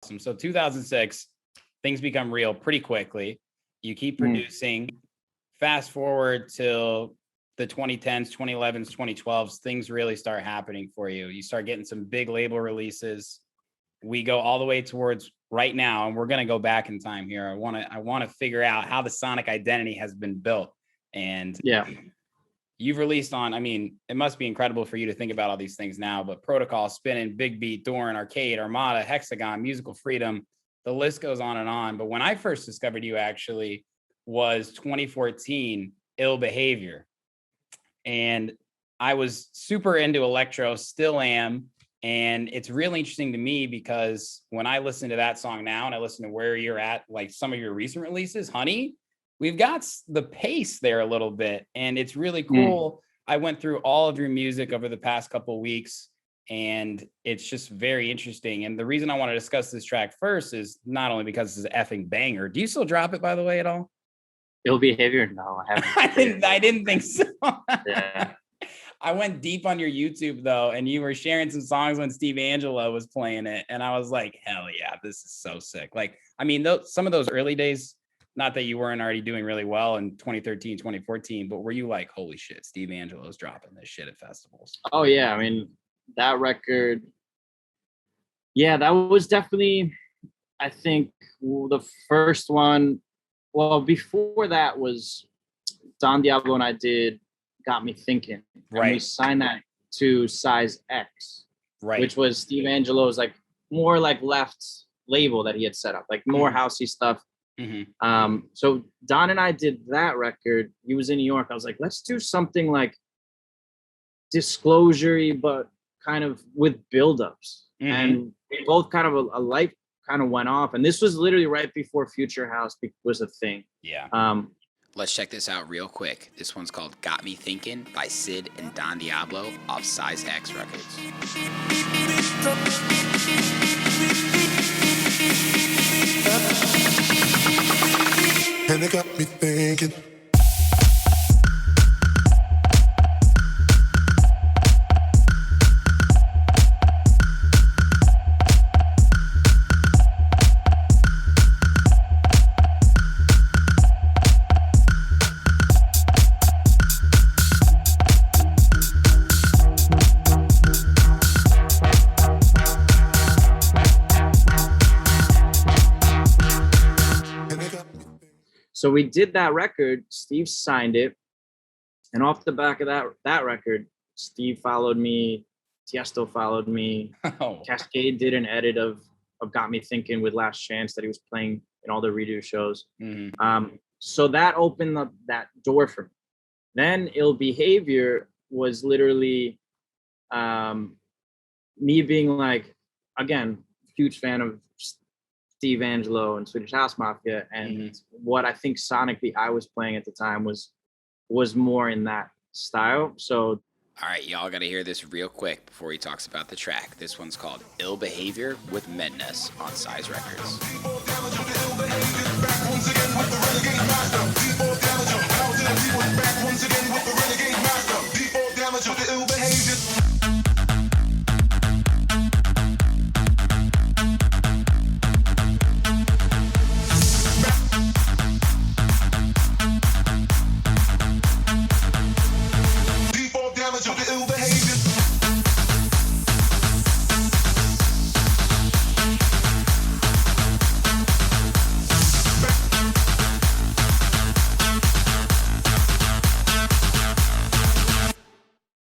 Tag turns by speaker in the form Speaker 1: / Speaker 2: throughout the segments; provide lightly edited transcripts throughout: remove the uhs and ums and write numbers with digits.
Speaker 1: So 2006, things become real pretty quickly. You keep producing. Fast forward till the 2010s, 2011s, 2012s, things really start happening for you. You start getting some big label releases. We go all the way towards right now, and we're going to go back in time here. I want to figure out how the sonic identity has been built. And you've released on, I mean, it must be incredible for you to think about all these things now, but Protocol, Spinnin', Big Beat, Doran, Arcade, Armada, Hexagon, Musical Freedom, the list goes on and on. But when I first discovered you actually was 2014, Ill Behavior. And I was super into electro, still am. And it's really interesting to me because when I listen to that song now and I listen to where you're at, like some of your recent releases, Honey, we've got the pace there a little bit. And it's really cool. I went through all of your music over the past couple of weeks, and it's just very interesting. And the reason I want to discuss this track first is not only because it's an effing banger. Do you still drop it, by the way, at all?
Speaker 2: Ill Behavior? No, I haven't.
Speaker 1: I didn't think so.
Speaker 2: Yeah.
Speaker 1: I went deep on your YouTube though, and you were sharing some songs when Steve Angelo was playing it, and I was like, hell yeah, this is so sick. Like, I mean, some of those early days, not that you weren't already doing really well in 2013, 2014, but were you like, holy shit, Steve Angelo's dropping this shit at festivals?
Speaker 2: Oh yeah, I mean, that record, yeah, that was definitely, I think, the first one. Well, before that was Don Diablo and I did Got Me Thinking.
Speaker 1: Right.
Speaker 2: And we signed that to Size X,
Speaker 1: right,
Speaker 2: which was Steve Angelo's like more like left label that he had set up, like more housey stuff. So Don and I did that record. He was in New York. I was like, let's do something like Disclosure-y, but kind of with buildups. And we both kind of a light kind of went off. And this was literally right before Future House was a thing.
Speaker 1: Yeah.
Speaker 3: Let's check this out real quick. This one's called Got Me Thinking by Sid and Don Diablo off Size X Records.
Speaker 4: And it got me thinking.
Speaker 2: So we did that record. Steve signed it, and off the back of that record, Steve followed me. Tiesto followed me. Cascade did an edit of Got Me Thinking with Last Chance that he was playing in all the redo shows. So that opened up that door for me. Then Ill Behavior was literally me being like, again, huge fan of Steve Angelo and Swedish House Mafia, and what I think sonically I was playing at the time was more in that style. So
Speaker 3: all right, y'all got to hear this real quick before he talks about the track. This one's called Ill Behavior with Madness on Size Records.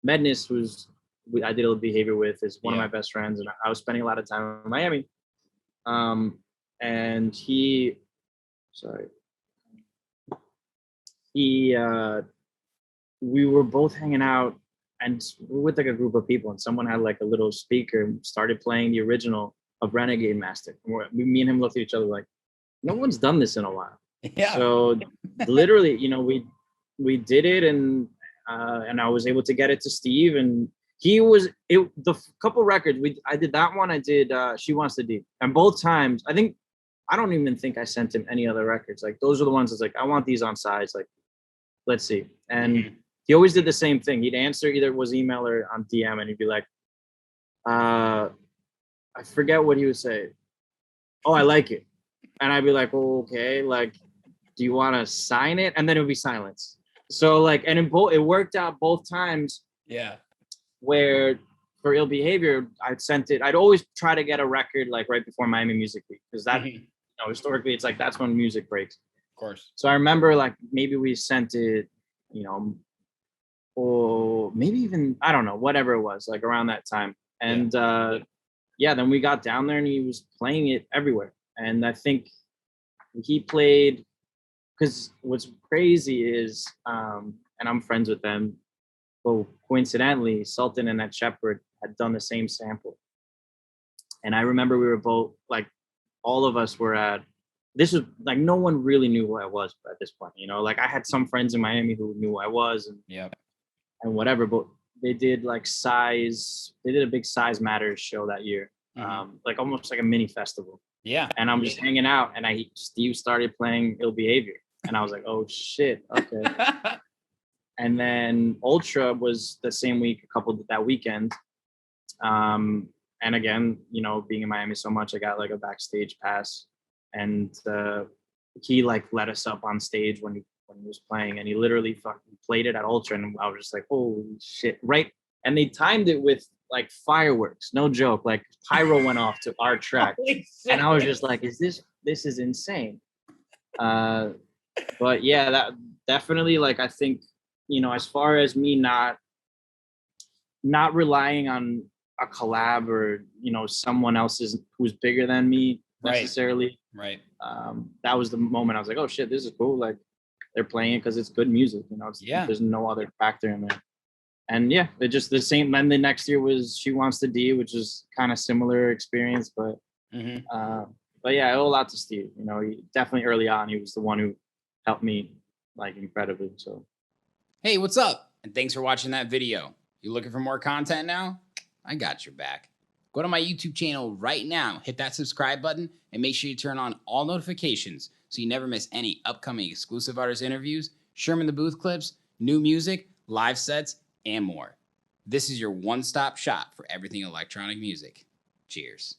Speaker 2: Madness I did Ill Behavior with, is one of my best friends, and I was spending a lot of time in Miami. And we were both hanging out, and we were with like a group of people, and someone had like a little speaker and started playing the original of Renegade Master. Me and him looked at each other like, no one's done this in a while.
Speaker 1: Yeah.
Speaker 2: So literally, we did it, and I was able to get it to Steve, and the couple records I did that one. I did She Wants to Deep, and both times I don't even think I sent him any other records. Like those are the ones that's like, I want these on Size. Like, let's see. And he always did the same thing. He'd answer, either it was email or on DM, and he'd be like, I forget what he would say. oh, I like it. And I'd be like, oh, okay, like, do you want to sign it? And then it would be silence. So like, and it worked out both times.
Speaker 1: Yeah.
Speaker 2: Where for Ill Behavior, I'd always try to get a record like right before Miami Music Week, because that, historically, it's like that's when music breaks.
Speaker 1: Of course.
Speaker 2: So I remember like maybe we sent it, or maybe even, I don't know, whatever it was, like around that time. And then we got down there and he was playing it everywhere. And I think he played, because what's crazy is, and I'm friends with them, but coincidentally, Sultan and Ed Shepherd had done the same sample. And I remember we were both, like, all of us were this was like, no one really knew who I was at this point, like I had some friends in Miami who knew who I was and whatever, but they did a big Size Matters show that year. Like almost like a mini festival.
Speaker 1: Yeah.
Speaker 2: And I'm just hanging out and Steve started playing Ill Behavior and I was like, oh shit. Okay. And then Ultra was the same week, that weekend. And again, being in Miami so much, I got like a backstage pass and he like let us up on stage when he was playing and he literally fucking played it at Ultra and I was just like, holy shit. Right. And they timed it with like fireworks, no joke. Like pyro went off to our track. And I was just like, this is insane. But yeah, that definitely, like, I think, as far as me not relying on a collab or, someone else's who's bigger than me necessarily.
Speaker 1: Right.
Speaker 2: That was the moment I was like, oh shit, this is cool. Like they're playing it because it's good music, there's no other factor in there. And yeah, it just the same. Then the next year was She Wants to D, which is kind of similar experience, but yeah, I owe a lot to Steve. He definitely early on, he was the one who helped me like incredibly. So,
Speaker 3: hey, what's up? And thanks for watching that video. You looking for more content now? I got your back. Go to my YouTube channel right now, hit that subscribe button, and make sure you turn on all notifications so you never miss any upcoming exclusive artist interviews, Sherm in the Booth clips, new music, live sets, and more. This is your one-stop shop for everything electronic music. Cheers.